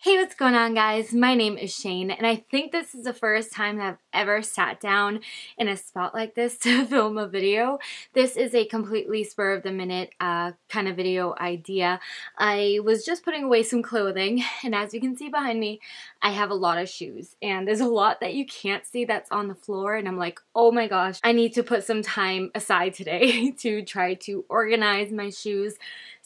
Hey, what's going on, guys? My name is Shane, and I think this is the first time that I've ever sat down in a spot like this to film a video. This is a completely spur-of-the-minute kind of video idea. I was just putting away some clothing, and as you can see behind me, I have a lot of shoes, and there's a lot that you can't see that's on the floor, and I'm like, oh my gosh, I need to put some time aside today to try to organize my shoes.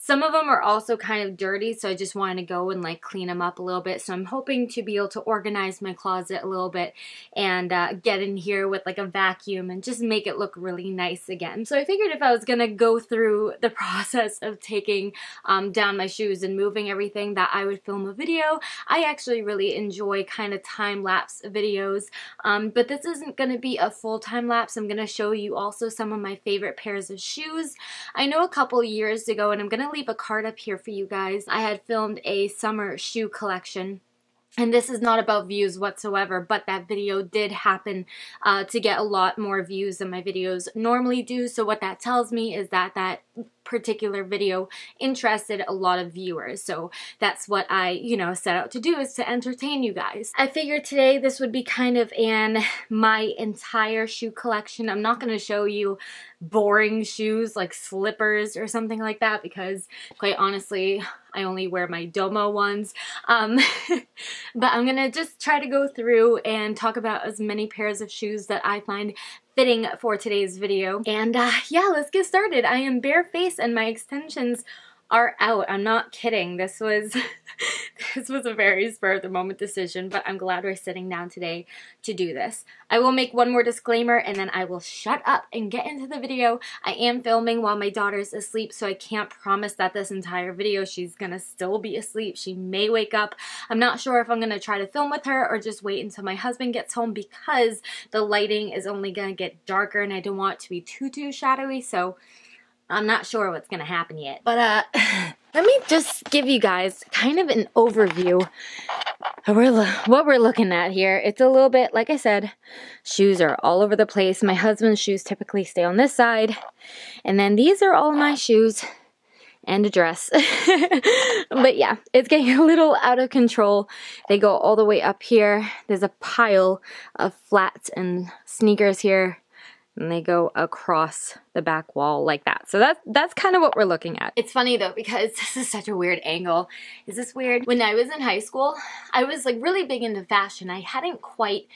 Some of them are also kind of dirty, so I just wanted to go and like clean them up a little bit. So I'm hoping to be able to organize my closet a little bit and get in here with like a vacuum and just make it look really nice again. So I figured if I was gonna go through the process of taking down my shoes and moving everything, that I would film a video. I actually really enjoy kind of time-lapse videos, but this isn't gonna be a full time-lapse. I'm gonna show you also some of my favorite pairs of shoes. I know a couple years ago, and I'm gonna leave a card up here for you guys, I had filmed a summer shoe collection. And this is not about views whatsoever, but that video did happen to get a lot more views than my videos normally do. So what that tells me is that that particular video interested a lot of viewers. So that's what I, set out to do, is to entertain you guys. I figured today this would be kind of my entire shoe collection. I'm not going to show you boring shoes like slippers or something like that, because quite honestly, I only wear my Domo ones. But I'm gonna just try to go through and talk about as many pairs of shoes that I find fitting for today's video. And yeah, let's get started. I am barefaced and my extensions are out. I'm not kidding. This was this was a very spur-of-the-moment decision, but I'm glad we're sitting down today to do this. I will make one more disclaimer and then I will shut up and get into the video. I am filming while my daughter's asleep, so I can't promise that this entire video she's gonna still be asleep. She may wake up. I'm not sure if I'm gonna try to film with her or just wait until my husband gets home, because the lighting is only gonna get darker and I don't want it to be too shadowy, so I'm not sure what's gonna happen yet. But let me just give you guys kind of an overview of what we're looking at here. It's a little bit, like I said, shoes are all over the place. My husband's shoes typically stay on this side, and then these are all my shoes and a dress. But yeah, it's getting a little out of control. They go all the way up here. There's a pile of flats and sneakers here, and they go across the back wall like that. So that's kind of what we're looking at. It's funny though, because this is such a weird angle. Is this weird? When I was in high school, I was like really big into fashion. I hadn't quite,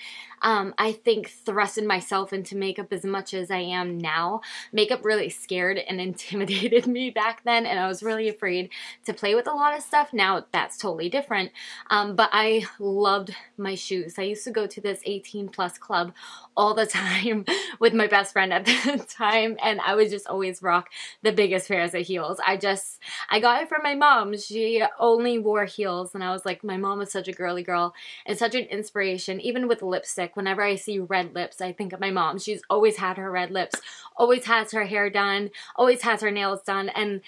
I think, thrusted myself into makeup as much as I am now. Makeup really scared and intimidated me back then, and I was really afraid to play with a lot of stuff. Now that's totally different, but I loved my shoes. I used to go to this 18+ club all the time with my best friend at the time, and I would just always rock the biggest pairs of heels. I got it from my mom. She only wore heels, and I was like, my mom was such a girly girl and such an inspiration. Even with lipstick, whenever I see red lips, I think of my mom. She's always had her red lips, always has her hair done, always has her nails done, and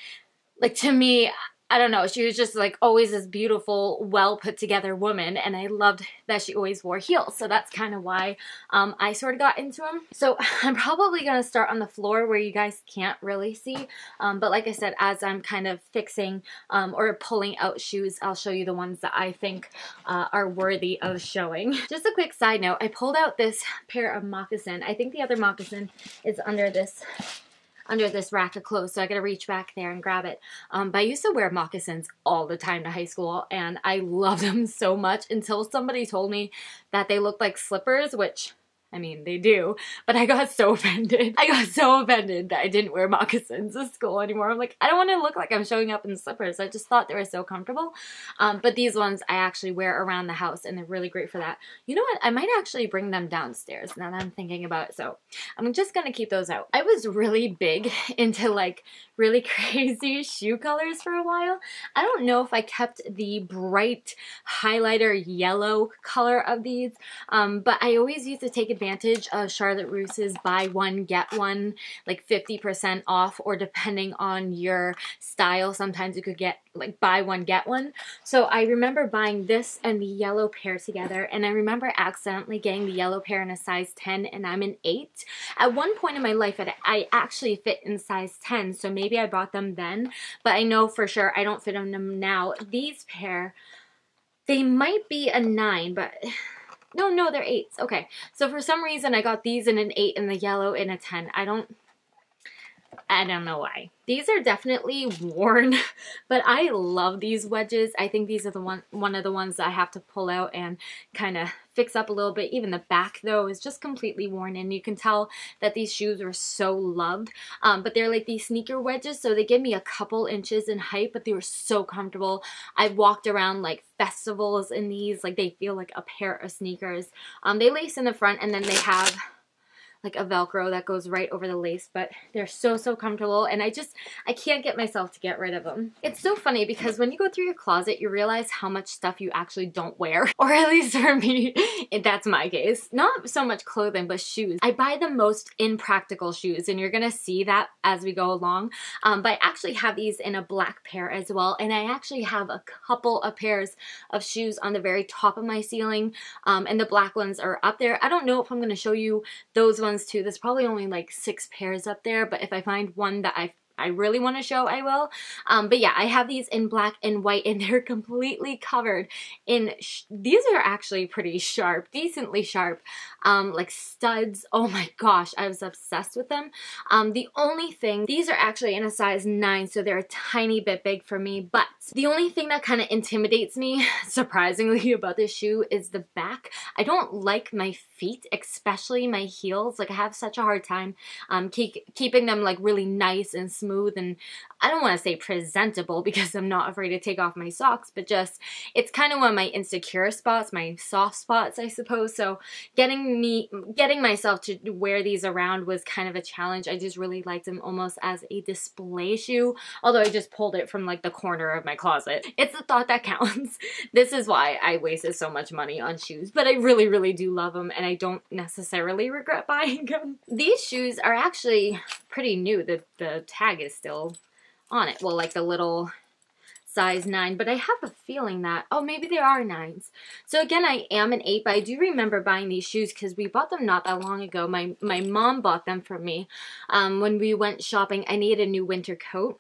like, to me, I don't know, she was just like always this beautiful, well put together woman, and I loved that she always wore heels. So that's kind of why I sort of got into them. So I'm probably going to start on the floor where you guys can't really see. But like I said, as I'm kind of fixing or pulling out shoes, I'll show you the ones that I think are worthy of showing. Just a quick side note, I pulled out this pair of moccasin. I think the other moccasin is under this rack of clothes, so I gotta reach back there and grab it. But I used to wear moccasins all the time to high school, and I loved them so much until somebody told me that they looked like slippers, which, I mean, they do, but I got so offended. I got so offended that I didn't wear moccasins to school anymore. I'm like, I don't want to look like I'm showing up in slippers. I just thought they were so comfortable. But these ones I actually wear around the house, and they're really great for that. You know what? I might actually bring them downstairs now that I'm thinking about it. So I'm just going to keep those out. I was really big into like really crazy shoe colors for a while. I don't know if I kept the bright highlighter yellow color of these, but I always used to take advantage of Charlotte Ruse's buy one get one, like 50% off, or depending on your style, sometimes you could get like buy one get one. So I remember buying this and the yellow pair together, and I remember accidentally getting the yellow pair in a size 10, and I'm an 8. At one point in my life I actually fit in size 10, so maybe I bought them then, but I know for sure I don't fit in them now. These pair They might be a 9, but no, they're 8s. Okay, so for some reason I got these in an 8 and the yellow in a 10. I don't know why. These are definitely worn, but I love these wedges. I think these are the one of the ones that I have to pull out and kind of fix up a little bit. Even the back though is just completely worn, and you can tell that these shoes were so loved. But they're like these sneaker wedges, so they give me a couple inches in height, but they were so comfortable. I walked around like festivals in these, like they feel like a pair of sneakers. They lace in the front, and then they have like a Velcro that goes right over the lace, but they're so comfortable, and I can't get myself to get rid of them. It's so funny because when you go through your closet, you realize how much stuff you actually don't wear, or at least for me, that's my case. Not so much clothing, but shoes. I buy the most impractical shoes, and you're gonna see that as we go along, but I actually have these in a black pair as well, and I actually have a couple of pairs of shoes on the very top of my ceiling, and the black ones are up there. I don't know if I'm gonna show you those ones too. There's probably only like 6 pairs up there, but if I find one that I really want to show, I will. But yeah, I have these in black and white, and they're completely covered in, these are actually pretty sharp, decently sharp, like studs. Oh my gosh, I was obsessed with them. The only thing, these are actually in a size 9, so they're a tiny bit big for me, but the only thing that kind of intimidates me, surprisingly, about this shoe is the back. I don't like my feet, especially my heels. Like I have such a hard time keeping them like really nice and smooth, and I don't want to say presentable because I'm not afraid to take off my socks, but just it's kind of one of my insecure spots, my soft spots, I suppose. So getting myself to wear these around was kind of a challenge. I just really liked them almost as a display shoe, although I just pulled it from like the corner of my closet. It's the thought that counts. This is why I wasted so much money on shoes, but I really do love them, and I don't necessarily regret buying them. These shoes are actually pretty new. The tag is still on it. Well, like the little size 9, but I have a feeling that, oh, maybe they are 9s. So again, I am an 8, but I do remember buying these shoes because we bought them not that long ago. My mom bought them for me when we went shopping. I needed a new winter coat.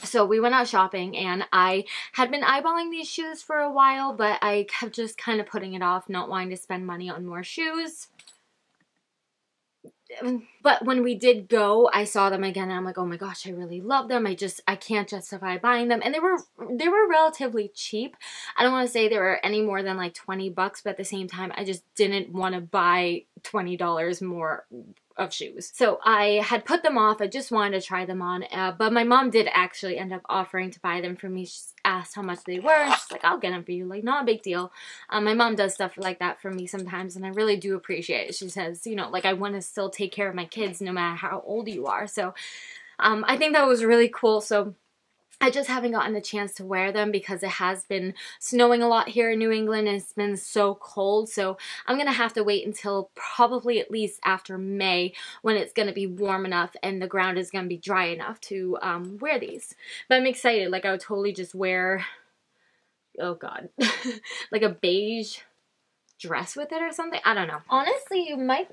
So we went out shopping, and I had been eyeballing these shoes for a while, but I kept just kind of putting it off, not wanting to spend money on more shoes. But when we did go, I saw them again, and I'm like, oh my gosh, I really love them. I can't justify buying them. And they were relatively cheap. I don't want to say they were any more than like 20 bucks, but at the same time, I just didn't want to buy $20 more of shoes. So I had put them off. I just wanted to try them on, but my mom did actually end up offering to buy them for me. She asked how much they were, and she's like, I'll get them for you, like not a big deal. My mom does stuff like that for me sometimes, and I really do appreciate it. She says, you know, like I want to still take care of my kids no matter how old you are. So I think that was really cool. So I just haven't gotten the chance to wear them because it has been snowing a lot here in New England, and it's been so cold. So I'm going to have to wait until probably at least after May, when it's going to be warm enough and the ground is going to be dry enough to wear these. But I'm excited. Like I would totally just wear, oh God, like a beige dress with it or something. I don't know. Honestly, you might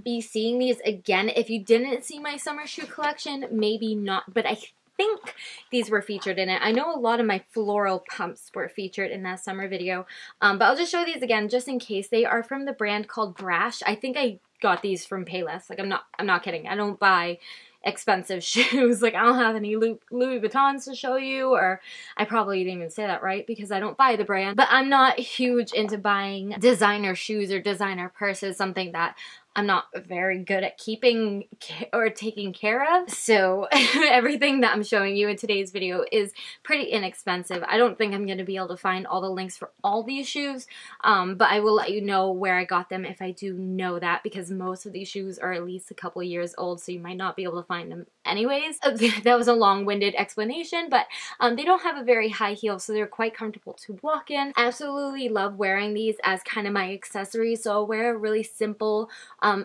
be seeing these again. If you didn't see my summer shoe collection, maybe not, but I think these were featured in it. I know a lot of my floral pumps were featured in that summer video, but I'll just show these again just in case. They are from the brand called Brash. I think I got these from Payless. Like I'm not kidding. I don't buy expensive shoes. Like I don't have any Louis Vuittons to show you, or I probably didn't even say that right because I don't buy the brand. But I'm not huge into buying designer shoes or designer purses, something that I'm not very good at keeping or taking care of. So everything that I'm showing you in today's video is pretty inexpensive. I don't think I'm going to be able to find all the links for all these shoes, but I will let you know where I got them if I do know that, because most of these shoes are at least a couple of years old, so you might not be able to find them anyways. That was a long-winded explanation, but they don't have a very high heel, so they're quite comfortable to walk in. Absolutely love wearing these as kind of my accessory, so I'll wear a really simple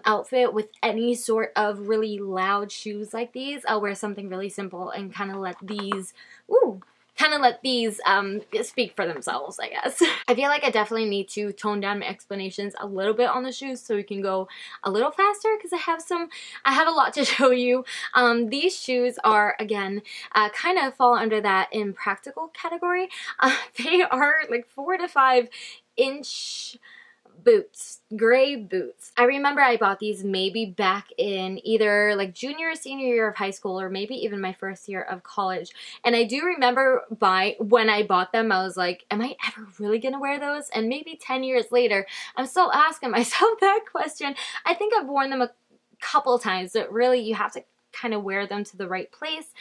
outfit with any sort of really loud shoes like these. I'll wear something really simple and kind of let these, ooh, kind of let these speak for themselves, I guess. I feel like I definitely need to tone down my explanations a little bit on the shoes so we can go a little faster because I have a lot to show you. These shoes are, again, kind of fall under that impractical category. They are like 4 to 5 inch boots, gray boots. I remember I bought these maybe back in either like junior or senior year of high school, or maybe even my first year of college. And I do remember when I bought them, I was like, am I ever really gonna wear those? And maybe 10 years later, I'm still asking myself that question. I think I've worn them a couple times, but really you have to kind of wear them to the right place.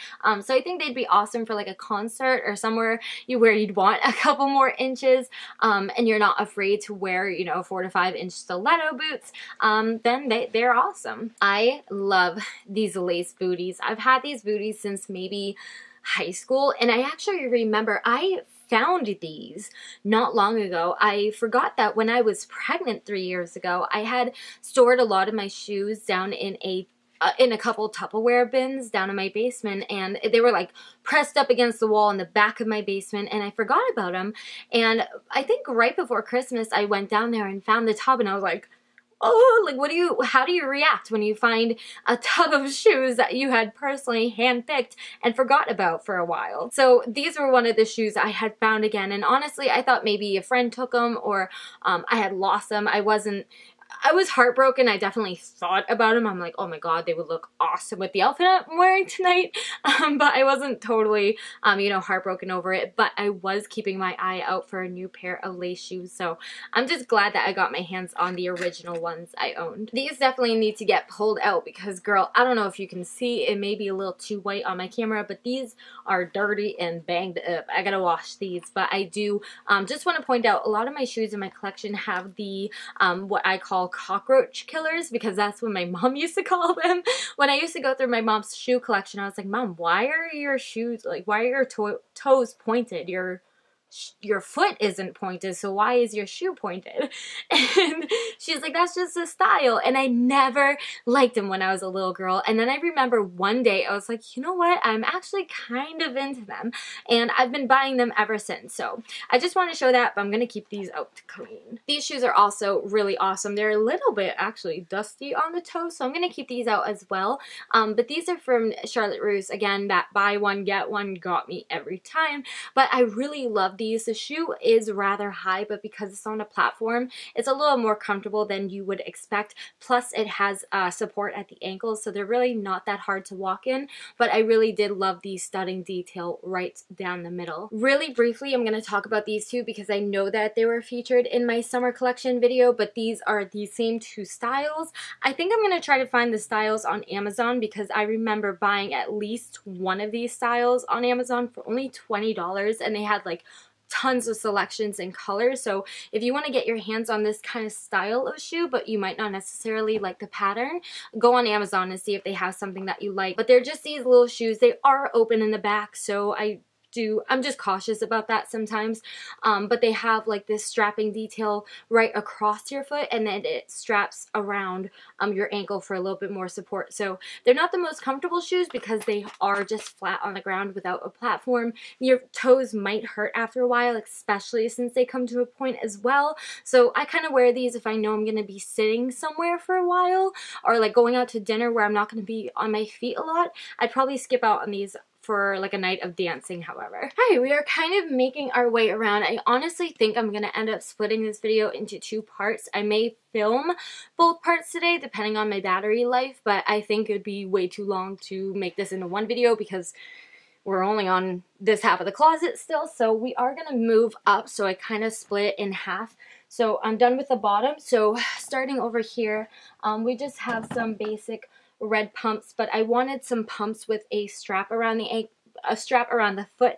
So I think they'd be awesome for like a concert or somewhere where you'd want a couple more inches, and you're not afraid to wear, you know, 4 to 5 inch stiletto boots. Then they're awesome. I love these lace booties. I've had these booties since maybe high school, and I actually remember I found these not long ago. I forgot that when I was pregnant 3 years ago, I had stored a lot of my shoes down in a couple Tupperware bins down in my basement, and they were like pressed up against the wall in the back of my basement, and I forgot about them. And I think right before Christmas I went down there and found the tub, and I was like, oh, like how do you react when you find a tub of shoes that you had personally handpicked and forgot about for a while? So these were one of the shoes I had found again, and honestly I thought maybe a friend took them, or I had lost them. I was heartbroken. I definitely thought about them. I'm like, oh my god, they would look awesome with the outfit I'm wearing tonight. But I wasn't totally, you know, heartbroken over it. But I was keeping my eye out for a new pair of lace shoes. So I'm just glad that I got my hands on the original ones I owned. These definitely need to get pulled out because, girl, I don't know if you can see. It may be a little too white on my camera, but these are dirty and banged up. I gotta wash these. But I do just want to point out, a lot of my shoes in my collection have the, what I call cockroach killers, because that's what my mom used to call them. When I used to go through my mom's shoe collection, I was like, Mom, why are your shoes, like, why are your toes pointed? Your foot isn't pointed, so why is your shoe pointed? And she's like, that's just a style. And I never liked them when I was a little girl. And then I remember one day I was like, you know what, I'm actually kind of into them, and I've been buying them ever since. So I just want to show that, but I'm gonna keep these out to clean. These shoes are also really awesome. They're a little bit actually dusty on the toe, so I'm gonna keep these out as well. But these are from Charlotte Russe. Again, that buy one get one got me every time, but I really love these. The shoe is rather high, but because it's on a platform, it's a little more comfortable than you would expect. Plus, it has support at the ankles, so they're really not that hard to walk in. But I really did love the studding detail right down the middle. Really briefly, I'm going to talk about these two because I know that they were featured in my summer collection video, but these are the same two styles. I think I'm going to try to find the styles on Amazon because I remember buying at least one of these styles on Amazon for only $20, and they had like tons of selections and colors. So if you want to get your hands on this kind of style of shoe, but you might not necessarily like the pattern, go on Amazon and see if they have something that you like. But they're just these little shoes. They are open in the back, so I'm just cautious about that sometimes, but they have like this strapping detail right across your foot, and then it straps around your ankle for a little bit more support. So they're not the most comfortable shoes because they are just flat on the ground without a platform. Your toes might hurt after a while, especially since they come to a point as well. So I kind of wear these if I know I'm going to be sitting somewhere for a while, or like going out to dinner where I'm not going to be on my feet a lot. I'd probably skip out on these for like a night of dancing, however. Hi, we are kind of making our way around. I honestly think I'm gonna end up splitting this video into 2 parts. I may film both parts today depending on my battery life, but I think it would be way too long to make this into one video because we're only on this half of the closet still. So we are gonna move up, so I kind of split it in half. So I'm done with the bottom. So starting over here, we just have some basic red pumps, but I wanted some pumps with a strap around the foot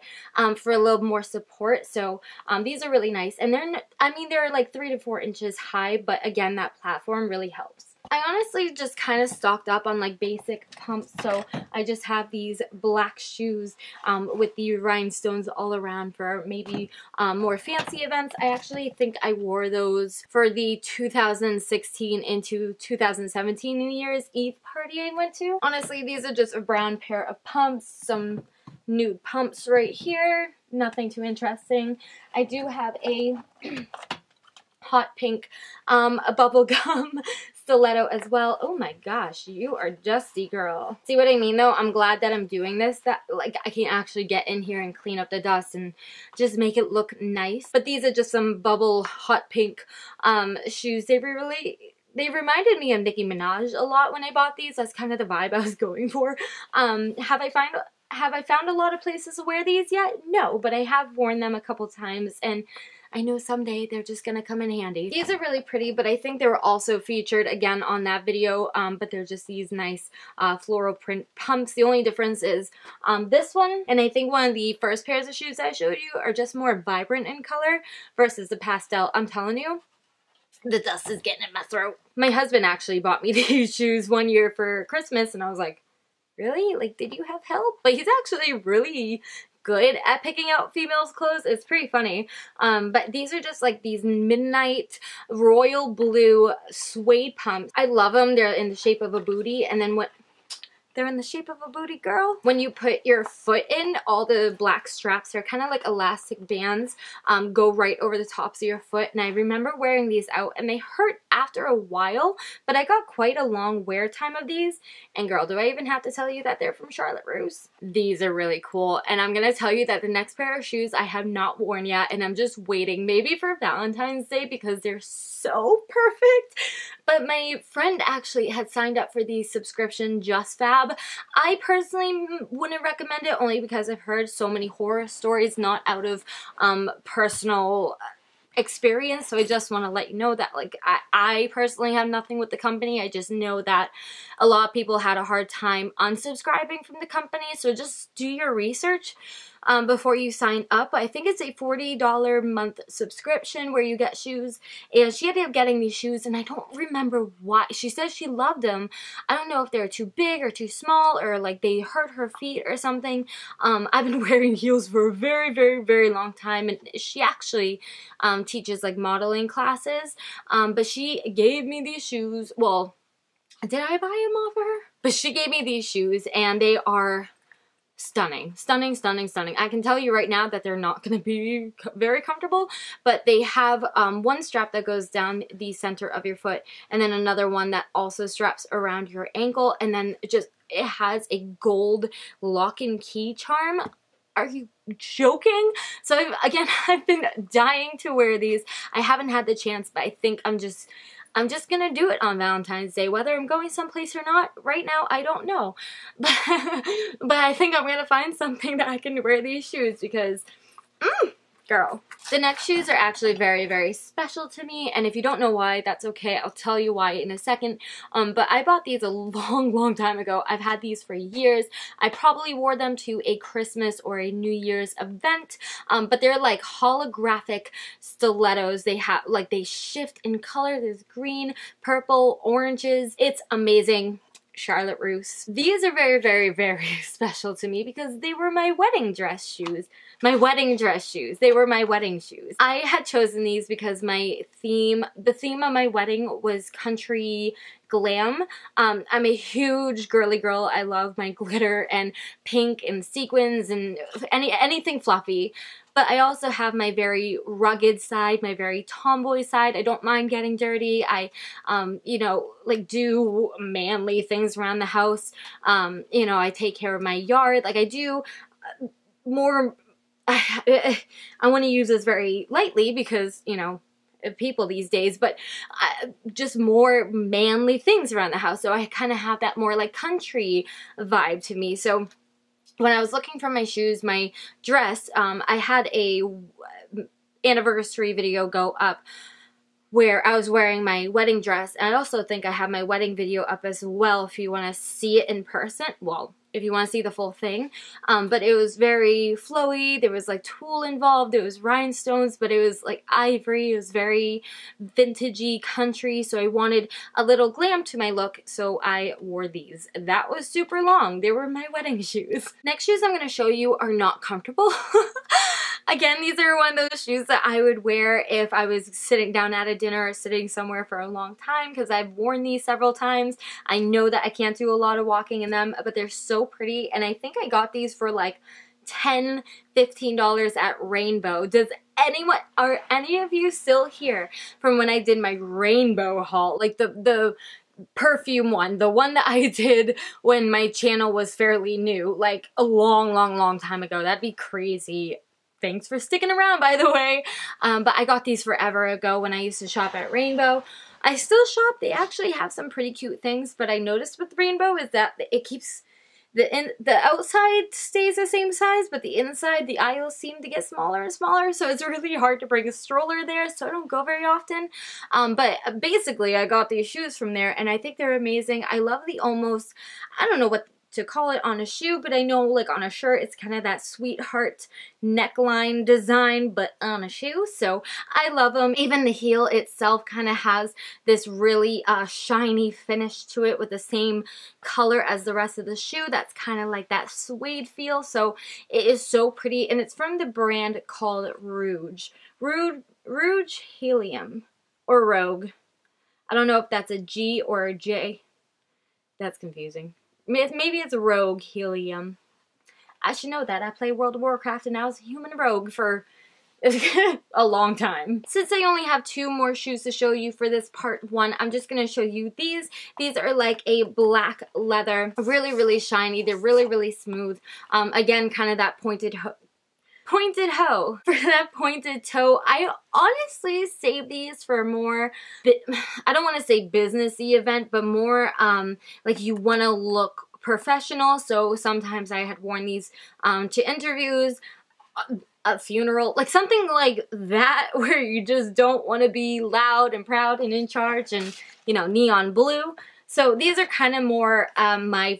for a little more support. So these are really nice, and they're like 3 to 4 inches high, but again, that platform really helps. I honestly just kind of stocked up on like basic pumps, so I just have these black shoes with the rhinestones all around for maybe more fancy events. I actually think I wore those for the 2016 into 2017 New Year's Eve party I went to. Honestly, these are just a brown pair of pumps, some nude pumps right here. nothing too interesting. I do have a hot pink a bubblegum stiletto as well. Oh my gosh, you are dusty, girl. See what I mean though? I'm glad that I'm doing this, that like I can actually get in here and clean up the dust and just make it look nice. But these are just some bubble hot pink shoes. They reminded me of Nicki Minaj a lot when I bought these. That's kind of the vibe I was going for. Have I found a lot of places to wear these yet? No, but I have worn them a couple times, and I know someday they're just gonna come in handy. These are really pretty, but I think they were also featured again on that video, but they're just these nice floral print pumps. The only difference is this one, and I think one of the first pairs of shoes I showed you are just more vibrant in color versus the pastel. I'm telling you, the dust is getting in my throat. My husband actually bought me these shoes one year for Christmas, and I was like, really? Like, did you have help? But he's actually really good at picking out females' clothes. It's pretty funny. But these are just like these midnight royal blue suede pumps. I love them. They're in the shape of a booty, and then they're in the shape of a booty, girl. When you put your foot in, all the black straps, they're kind of like elastic bands, go right over the tops of your foot. And I remember wearing these out, and they hurt after a while, but I got quite a long wear time of these. And girl, do I even have to tell you that they're from Charlotte Russe? These are really cool. And I'm gonna tell you that the next pair of shoes I have not worn yet, and I'm just waiting maybe for Valentine's Day because they're so perfect. But my friend actually had signed up for the subscription Just Fab. I personally wouldn't recommend it, only because I've heard so many horror stories, not out of personal experience. So I just want to let you know that, like, I personally have nothing with the company. I just know that a lot of people had a hard time unsubscribing from the company. So just do your research before you sign up. I think it's a $40 month subscription where you get shoes, and she ended up getting these shoes, and I don't remember why. She says she loved them. I don't know if they're too big or too small, or like they hurt her feet or something. I've been wearing heels for a very, very, very long time, and she actually teaches like modeling classes, but she gave me these shoes. Well, did I buy them off of her? But she gave me these shoes, and they are stunning, stunning, stunning, stunning. I can tell you right now that they're not going to be very comfortable, but they have one strap that goes down the center of your foot, and then another one that also straps around your ankle, and then it has a gold lock and key charm. Are you joking? So I've been dying to wear these. I haven't had the chance, but I think I'm just gonna do it on Valentine's Day. Whether I'm going someplace or not, right now, I don't know. But I think I'm gonna find something that I can wear these shoes because, girl. The next shoes are actually very, very special to me, and if you don't know why, that's okay. I'll tell you why in a second. But I bought these a long, long time ago. I've had these for years. I probably wore them to a Christmas or a New Year's event, but they're like holographic stilettos. They shift in color. There's green, purple, oranges. It's amazing. Charlotte Russe. These are very, very, very special to me because they were my wedding dress shoes. My wedding dress shoes. They were my wedding shoes. I had chosen these because the theme of my wedding was country glam. I'm a huge girly girl. I love my glitter and pink and sequins and anything fluffy. But I also have my very rugged side, my very tomboy side. I don't mind getting dirty. I, you know, like do manly things around the house. You know, I take care of my yard. Like I do more, I want to use this very lightly because, you know, people these days, but just more manly things around the house. So I kind of have that more like country vibe to me. So when I was looking for my shoes, my dress, I had a anniversary video go up where I was wearing my wedding dress, and I also think I have my wedding video up as well if you want to see it in person. Well, if you want to see the full thing. But it was very flowy. There was like tulle involved. There was rhinestones, but it was like ivory. It was very vintagey country. So I wanted a little glam to my look. So I wore these. That was super long. They were my wedding shoes. Next shoes I'm going to show you are not comfortable. Again, these are one of those shoes that I would wear if I was sitting down at a dinner or sitting somewhere for a long time because I've worn these several times. I know that I can't do a lot of walking in them, but they're so pretty, and I think I got these for like $10, $15 at Rainbow. Are any of you still here from when I did my Rainbow haul? Like the perfume one, the one that I did when my channel was fairly new, like a long time ago. That'd be crazy. Thanks for sticking around, by the way. But I got these forever ago when I used to shop at Rainbow. I still shop. They actually have some pretty cute things, but I noticed with Rainbow is that it keeps the outside stays the same size, but the inside, the aisles seem to get smaller and smaller, so it's really hard to bring a stroller there, so I don't go very often. But basically, I got these shoes from there, and I think they're amazing. I love the almost, I don't know what to call it on a shoe, but I know like on a shirt it's kind of that sweetheart neckline design, but on a shoe, so I love them. Even the heel itself kind of has this really shiny finish to it with the same color as the rest of the shoe. That's kind of like that suede feel, so it is so pretty, and it's from the brand called Rouge Helium or Rogue. I don't know if that's a G or a J. That's confusing. Maybe it's Rogue Helium. I should know that. I play World of Warcraft and I was a human rogue for a long time. Since I only have 2 more shoes to show you for this part 1, I'm just going to show you these. These are like a black leather, really shiny. They're really smooth. Again, kind of that pointed toe. For that pointed toe. I honestly save these for more, I don't want to say businessy event, but more like you want to look professional. So sometimes I had worn these to interviews, a funeral, like something like that, where you just don't want to be loud and proud and in charge and, you know, neon blue. So these are kind of more my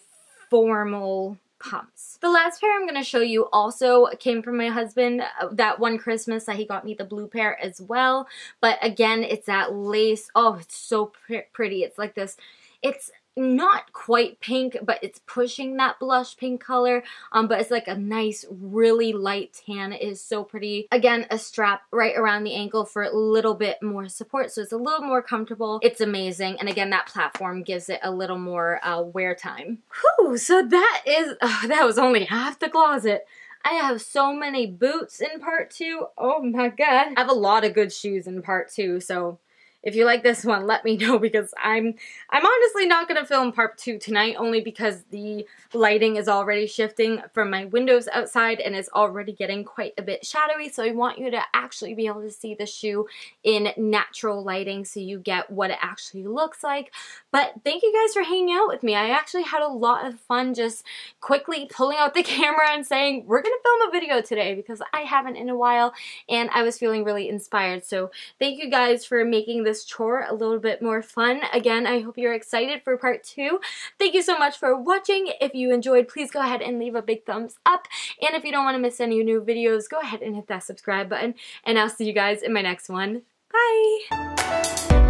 formal pumps. The last pair I'm going to show you also came from my husband that one Christmas that he got me the blue pair as well. But again, it's that lace. Oh, it's so pretty. It's like this. It's not quite pink, but it's pushing that blush pink color. But it's like a nice, really light tan. It is so pretty. Again, a strap right around the ankle for a little bit more support, so it's a little more comfortable. It's amazing. And again, that platform gives it a little more wear time. Whew, so that was only half the closet. I have so many boots in part 2. Oh my god. I have a lot of good shoes in part 2, so if you like this one, let me know, because I'm honestly not going to film part 2 tonight, only because the lighting is already shifting from my windows outside and it's already getting quite a bit shadowy, so I want you to actually be able to see the shoe in natural lighting so you get what it actually looks like. But thank you guys for hanging out with me. I actually had a lot of fun just quickly pulling out the camera and saying, we're going to film a video today, because I haven't in a while and I was feeling really inspired. So thank you guys for making this chore a little bit more fun. Again, I hope you're excited for part 2. Thank you so much for watching. If you enjoyed, please go ahead and leave a big thumbs up. And if you don't want to miss any new videos, go ahead and hit that subscribe button. And I'll see you guys in my next one. Bye!